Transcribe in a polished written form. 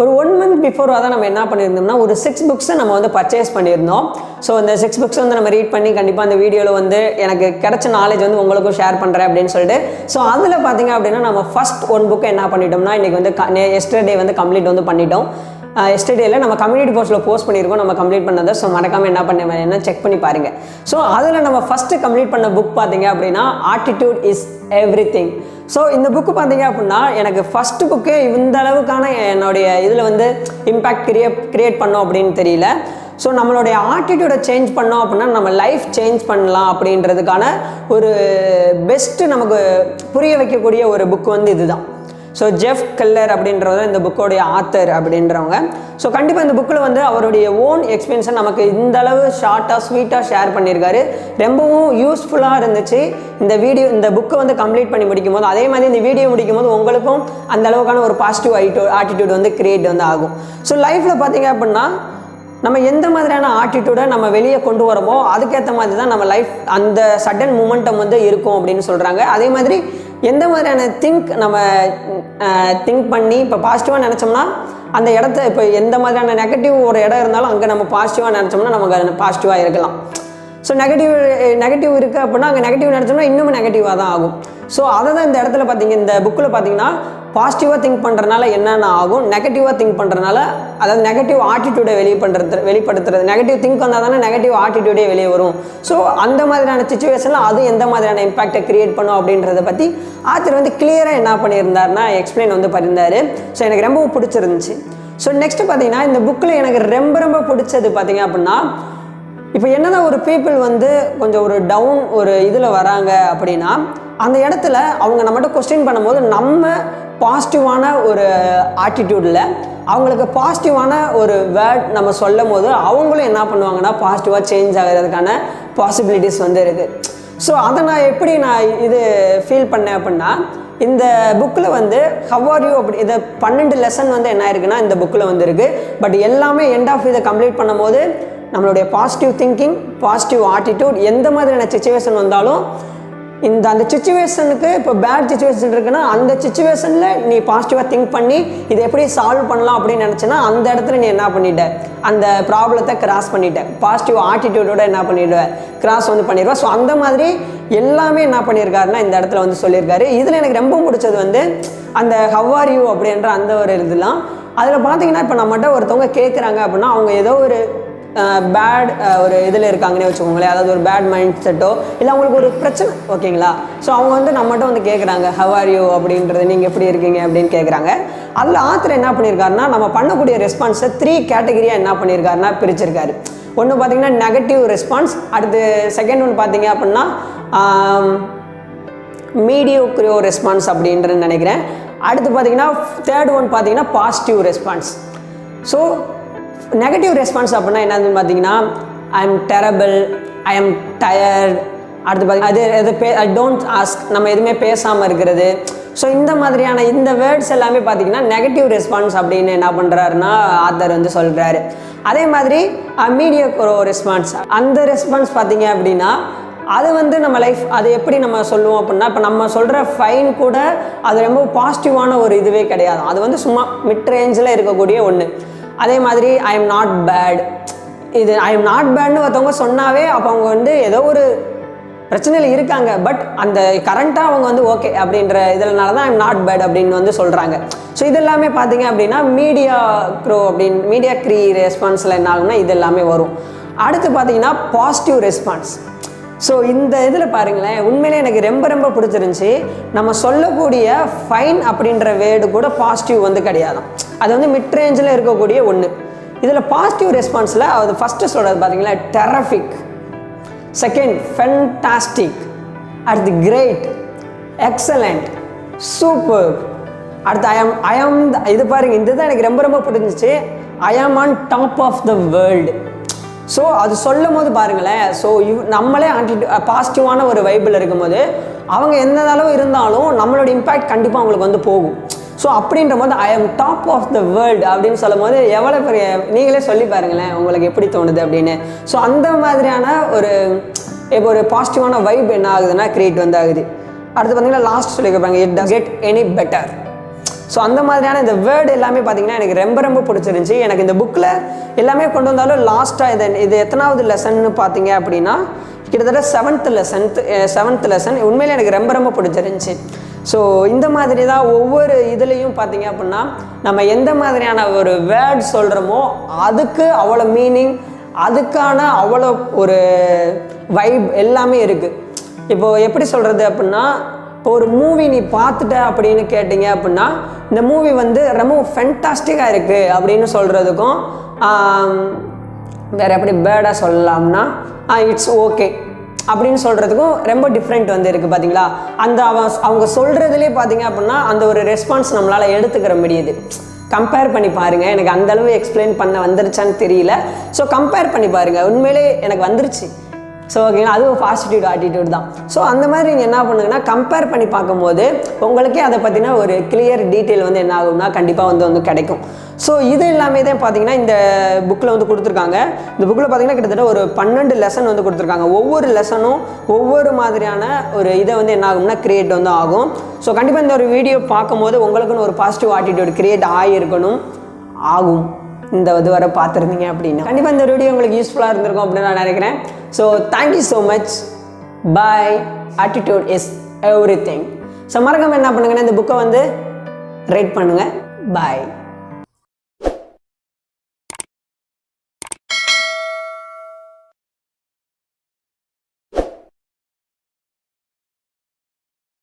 ஒரு 1 month before தான் நம்ம என்ன பண்ணியிருந்தோம்னா ஒரு 6 புக்ஸை நம்ம வந்து பர்ச்சேஸ் பண்ணியிருந்தோம். ஸோ இந்த 6 புக்ஸ் வந்து நம்ம ரீட் பண்ணி கண்டிப்பாக அந்த வீடியோவில் வந்து எனக்கு கிடைச்ச நாலேஜ் வந்து உங்களுக்கும் ஷேர் பண்ணுறேன் அப்படின்னு சொல்லிட்டு. ஸோ அதில் பார்த்தீங்க அப்படின்னா நம்ம ஃபர்ஸ்ட் 1 புக்கை என்ன பண்ணிட்டோம்னா இன்றைக்கி வந்து எஸ்டர்டே வந்து கம்ப்ளீட் வந்து பண்ணிட்டோம். எஸ்டர்டேயில் நம்ம கம்யூனிட்டி போஸ்ட்டில் போஸ்ட் பண்ணியிருக்கோம் நம்ம கம்ப்ளீட் பண்ணதை. ஸோ மறக்காமல் என்ன பண்ண செக் பண்ணி பாருங்கள். ஸோ அதில் நம்ம ஃபஸ்ட்டு கம்ப்ளீட் பண்ண புக் பார்த்தீங்க அப்படின்னா ஆட்டிடியூட் இஸ் எவ்ரிதிங். ஸோ இந்த புக்கு பார்த்தீங்க அப்படின்னா எனக்கு ஃபஸ்ட்டு புக்கே இந்த அளவுக்கான என்னுடைய இதில் வந்து இம்பேக்ட் கிரியேட் பண்ணோம் அப்படின்னு தெரியல. ஸோ நம்மளுடைய ஆட்டிடியூடை சேஞ்ச் பண்ணோம் அப்படின்னா நம்ம லைஃப் சேஞ்ச் பண்ணலாம் அப்படின்றதுக்கான ஒரு பெஸ்ட்டு நமக்கு புரிய வைக்கக்கூடிய ஒரு புக்கு வந்து இதுதான். ஸோ ஜெஃப் கெல்லர் அப்படின்றவர் இந்த புக்கோடைய ஆத்தர் அப்படின்றவங்க. ஸோ கண்டிப்பாக இந்த புக்கில் வந்து அவருடைய ஓன் எக்ஸ்பீரியன்ஸை நமக்கு இந்த அளவு ஷார்ட்டாக ஸ்வீட்டாக ஷேர் பண்ணியிருக்காரு. ரொம்பவும் யூஸ்ஃபுல்லாக இருந்துச்சு. இந்த புக்கை வந்து கம்ப்ளீட் பண்ணி முடிக்கும் போது அதே மாதிரி இந்த வீடியோ முடிக்கும் போது உங்களுக்கும் அந்த அளவுக்கான ஒரு பாசிட்டிவ் ஆட்டிடியூட் வந்து கிரியேட் வந்து ஆகும். ஸோ லைஃப்பில் பார்த்தீங்க அப்படின்னா நம்ம எந்த மாதிரியான ஆட்டிடியூடை நம்ம வெளியே கொண்டு வரோமோ அதுக்கேற்ற மாதிரி தான் நம்ம லைஃப் அந்த சடன் மூமெண்டம் வந்து இருக்கும் அப்படின்னு சொல்கிறாங்க. அதே மாதிரி எந்த மாதிரியான நம்ம திங்க் பண்ணி இப்போ பாசிட்டிவாக நினச்சோம்னா அந்த இடத்த இப்போ எந்த மாதிரியான நெகட்டிவ் ஒரு இடம் இருந்தாலும் அங்கே நம்ம பாசிட்டிவாக நினச்சோம்னா நமக்கு பாசிட்டிவாக இருக்கலாம். ஸோ நெகட்டிவ் இருக்குது அப்படின்னா அங்கே நெகட்டிவ் நினச்சோம்னா இன்னும் நெகட்டிவாக தான் ஆகும். ஸோ அதை தான் இந்த இடத்துல இந்த புக்கில் பார்த்தீங்கன்னா பாசிட்டிவாக திங்க் பண்ணுறதுனால என்னென்ன ஆகும், நெகட்டிவாக திங்க் பண்ணுறதுனால அதாவது நெகட்டிவ் ஆட்டிடியூடை வெளிப்படுத்துறது நெகட்டிவ் திங்க் வந்தால் தானே நெகட்டிவ் ஆட்டிடியூடே வெளியே வரும். ஸோ அந்த மாதிரியான சிச்சுவேஷனில் அது எந்த மாதிரியான இம்பாக்டை கிரியேட் பண்ணும் அப்படின்றத பற்றி ஆத்தர் வந்து கிளியராக என்ன பண்ணியிருந்தாருன்னா எக்ஸ்பிளைன் வந்து பண்ணியிருந்தார். ஸோ எனக்கு ரொம்ப பிடிச்சிருந்துச்சு. ஸோ நெக்ஸ்ட்டு பார்த்தீங்கன்னா இந்த புக்கில் எனக்கு ரொம்ப பிடிச்சது பார்த்தீங்க அப்படின்னா இப்போ என்னதான் ஒரு பீப்புள் வந்து கொஞ்சம் ஒரு டவுன் ஒரு இதில் வராங்க அப்படின்னா அந்த இடத்துல அவங்க நம்மகிட்ட கொஸ்டின் பண்ணும்போது நம்ம பாசிட்டிவான ஒரு ஆட்டிடியூடில் அவங்களுக்கு பாசிட்டிவான ஒரு வேர்ட் நம்ம சொல்லும் போது அவங்களும் என்ன பண்ணுவாங்கன்னா பாசிட்டிவாக சேஞ்ச் ஆகிறதுக்கான பாசிபிலிட்டிஸ் வந்து இருக்குது. ஸோ அதை நான் இது ஃபீல் பண்ணேன் அப்படின்னா இந்த புக்கில் வந்து ஹவ் ஆர் யூ அப்படி இதை 12 லெசன் வந்து என்ன இருக்குன்னா இந்த புக்கில் வந்து இருக்குது. பட் எல்லாமே எண்ட் ஆஃப் இதை கம்ப்ளீட் பண்ணும்போது நம்மளுடைய பாசிட்டிவ் திங்கிங் பாசிட்டிவ் ஆட்டிடியூட் எந்த மாதிரியான சிச்சுவேஷன் வந்தாலும் அந்த சிச்சுவேஷனுக்கு இப்போ பேட் சிச்சுவேஷன் இருக்குன்னா அந்த சிச்சுவேஷனில் நீ பாசிட்டிவாக திங்க் பண்ணி இதை எப்படி சால்வ் பண்ணலாம் அப்படின்னு நினச்சேன்னா அந்த இடத்துல நீ என்ன பண்ணிட்ட அந்த ப்ராப்ளத்தை கிராஸ் பண்ணிட்ட பாசிட்டிவ் ஆட்டிடியூடோட என்ன பண்ணிவிடுவேன் கிராஸ் வந்து பண்ணிடுவேன். ஸோ அந்த மாதிரி எல்லாமே என்ன பண்ணியிருக்காருன்னா இந்த இடத்துல வந்து சொல்லியிருக்காரு. இதில் எனக்கு ரொம்ப பிடிச்சது வந்து அந்த ஹவ் ஆர் யூ அப்படின்ற அந்த ஒரு இதெல்லாம் அதில் பார்த்தீங்கன்னா இப்போ நம்மகிட்ட ஒருத்தவங்க கேட்குறாங்க அப்படின்னா அவங்க ஏதோ ஒரு பேட் ஒரு இதில் இருக்காங்கன்னே வச்சுக்கோங்களேன். அதாவது ஒரு பேட் மைண்ட் செட்டோ இல்லை அவங்களுக்கு ஒரு பிரச்சனை ஓகேங்களா. ஸோ அவங்க வந்து நம்மகிட்ட வந்து கேட்குறாங்க ஹவ் ஆர் யூ அப்படின்றது நீங்கள் எப்படி இருக்கீங்க அப்படின்னு கேட்குறாங்க. அதில் ஆத்தர் என்ன பண்ணியிருக்காருன்னா நம்ம பண்ணக்கூடிய ரெஸ்பான்ஸை 3 கேட்டகரியாக என்ன பண்ணியிருக்காருன்னா பிரிச்சிருக்காரு. ஒன்று பார்த்தீங்கன்னா நெகட்டிவ் ரெஸ்பான்ஸ், அடுத்து செகண்ட் ஒன்று பார்த்தீங்க அப்படின்னா மீடியோக்ரோ ரெஸ்பான்ஸ் அப்படின்றது நினைக்கிறேன். அடுத்து பார்த்தீங்கன்னா தேர்ட் ஒன் பார்த்தீங்கன்னா positive response. So negative response அப்படின்னா என்னதுன்னு பார்த்தீங்கன்னா I am terrible, I am tired, அடுத்து பார்த்தீங்கன்னா ஐ டோன்ட் ஆஸ்க் நம்ம எதுவுமே பேசாமல் இருக்கிறது. ஸோ இந்த மாதிரியான இந்த வேர்ட்ஸ் எல்லாமே பார்த்தீங்கன்னா நெகட்டிவ் ரெஸ்பான்ஸ் அப்படின்னு என்ன பண்ணுறாருன்னா ஆத்தர் வந்து சொல்கிறாரு. அதே மாதிரி மீடியோக்ரோ ரெஸ்பான்ஸ் அந்த ரெஸ்பான்ஸ் பார்த்தீங்க அப்படின்னா அது வந்து நம்ம லைஃப் அது எப்படி நம்ம சொல்லுவோம் அப்படின்னா இப்போ நம்ம சொல்கிற ஃபைன் கூட அது ரொம்ப பாசிட்டிவான ஒரு இதுவே கிடையாது. அது வந்து சும்மா மிட் ரேஞ்சில் இருக்கக்கூடிய ஒன்று. அதே மாதிரி ஐ எம் நாட் பேட், இது ஐ எம் நாட் பேட்னு ஒருத்தவங்க சொன்னாவே அப்போ அவங்க வந்து ஏதோ ஒரு பிரச்சனையில் இருக்காங்க. பட் அந்த கரண்ட்டாக அவங்க வந்து ஓகே அப்படின்ற இதனால தான் ஐ எம் நாட் பேட் அப்படின்னு வந்து சொல்கிறாங்க. ஸோ இது எல்லாமே பார்த்தீங்க அப்படின்னா மீடியா க்ரீ ரெஸ்பான்ஸில் என்ன ஆகும்னா இது எல்லாமே வரும். அடுத்து பார்த்தீங்கன்னா பாசிட்டிவ் ரெஸ்பான்ஸ். ஸோ இந்த இதில் பாருங்களேன் உண்மையிலே எனக்கு ரொம்ப பிடிச்சிருந்துச்சி. நம்ம சொல்லக்கூடிய ஃபைன் அப்படின்ற வேர்டு கூட பாசிட்டிவ் வந்து கிடையாது. அது வந்து மிட் ரேஞ்சில் இருக்கக்கூடிய ஒன்று. இதில் பாசிட்டிவ் ரெஸ்பான்ஸில் அது ஃபஸ்ட்டு சொல்கிறது பார்த்தீங்களா டெரஃபிக், செகண்ட் ஃபென்டாஸ்டிக், அடுத்து கிரேட், எக்ஸலண்ட், சூப்பர், அடுத்து ஐ ஆம் இது பாருங்கள் இது தான் எனக்கு ரொம்ப பிடிச்சிச்சு. I am on top of the world. So அது சொல்லும் போது பாருங்களேன். ஸோ நம்மளே பாசிட்டிவான ஒரு வைபிள் இருக்கும்போது அவங்க எந்த அளவு இருந்தாலும் நம்மளோட இம்பேக்ட் கண்டிப்பாக அவங்களுக்கு வந்து போகும். ஸோ அப்படின்ற போது ஐ ஆம் டாப் ஆஃப் த வேர்ல்டு அப்படின்னு சொல்லும் போது எவ்வளோ பெரிய நீங்களே சொல்லி பாருங்களேன் உங்களுக்கு எப்படி தோணுது அப்படின்னு. ஸோ அந்த மாதிரியான ஒரு பாசிட்டிவான வைப் என்ன ஆகுதுன்னா கிரியேட் வந்து ஆகுது. அடுத்து பார்த்தீங்கன்னா லாஸ்ட் சொல்லியிருப்பாங்க it does get any better. So அந்த மாதிரியான இந்த வேர்டு எல்லாமே பார்த்தீங்கன்னா எனக்கு ரொம்ப ரொம்ப பிடிச்சிருந்துச்சி. எனக்கு இந்த புக்கில் எல்லாமே கொண்டு வந்தாலும் லாஸ்ட்டாக இது எத்தனாவது லெசன்னு பார்த்தீங்க அப்படின்னா கிட்டத்தட்ட செவன்த் லெசன் உண்மையிலே எனக்கு ரொம்ப ரொம்ப பிடிச்சிருந்துச்சி. ஸோ இந்த மாதிரி தான் ஒவ்வொரு இதுலேயும் பார்த்தீங்க அப்படின்னா நம்ம எந்த மாதிரியான ஒரு வேர்ட் சொல்கிறோமோ அதுக்கு அவ்வளோ மீனிங், அதுக்கான அவ்வளோ ஒரு வைப் எல்லாமே இருக்குது. இப்போது எப்படி சொல்கிறது அப்படின்னா, இப்போ ஒரு மூவி நீ பார்த்துட்ட அப்படின்னு கேட்டிங்க அப்படின்னா இந்த மூவி வந்து ரொம்ப ஃபென்டாஸ்டிக்காக இருக்குது அப்படின்னு சொல்கிறதுக்கும் வேறு எப்படி பேர்டாக சொல்லலாம்னா இட்ஸ் ஓகே அப்படின்னு சொல்கிறதுக்கும் ரொம்ப டிஃப்ரெண்ட் வந்து இருக்குது பார்த்தீங்களா. அந்த அவங்க சொல்கிறதுலே பார்த்தீங்க அப்படின்னா அந்த ஒரு ரெஸ்பான்ஸ் நம்மளால் எடுத்துக்கிற முடியுது. கம்பேர் பண்ணி பாருங்கள். எனக்கு அந்தளவு எக்ஸ்பிளைன் பண்ண வந்துருச்சான்னு தெரியல. ஸோ கம்பேர் பண்ணி பாருங்கள், உண்மையிலே எனக்கு வந்துருச்சு. ஸோ ஓகேங்களா, அது ஒரு பாசிட்டிவ் ஆட்டிடியூட் தான். ஸோ அந்த மாதிரி நீங்கள் என்ன பண்ணுங்கன்னா கம்பேர் பண்ணி பார்க்கும்போது உங்களுக்கே அதை பற்றின ஒரு கிளியர் டீட்டெயில் வந்து என்ன ஆகும்னா கண்டிப்பாக வந்து கிடைக்கும். ஸோ இது எல்லாமே தான் பார்த்தீங்கன்னா இந்த புக்கில் வந்து கொடுத்துருக்காங்க. இந்த புக்கில் பார்த்தீங்கன்னா கிட்டத்தட்ட ஒரு 12 லெசன் வந்து கொடுத்துருக்காங்க. ஒவ்வொரு லெசனும் ஒவ்வொரு மாதிரியான ஒரு இதை வந்து என்ன ஆகும்னா கிரியேட் வந்து ஆகும். ஸோ கண்டிப்பாக இந்த ஒரு வீடியோ பார்க்கும்போது உங்களுக்குன்னு ஒரு பாசிட்டிவ் ஆட்டிடியூட் கிரியேட் ஆகும். இந்த இது வரை பார்த்துருந்தீங்க அப்படின்னா கண்டிப்பாக இந்த வீடியோ உங்களுக்கு யூஸ்ஃபுல்லாக இருந்திருக்கும் அப்படின்னு நான் நினைக்கிறேன். So thank you so much. Bye. Attitude is everything. So மறக்காம என்ன பண்ணுங்கன்னா இந்த புக்கை வந்து ரீட் பண்ணுங்கள். பாய்.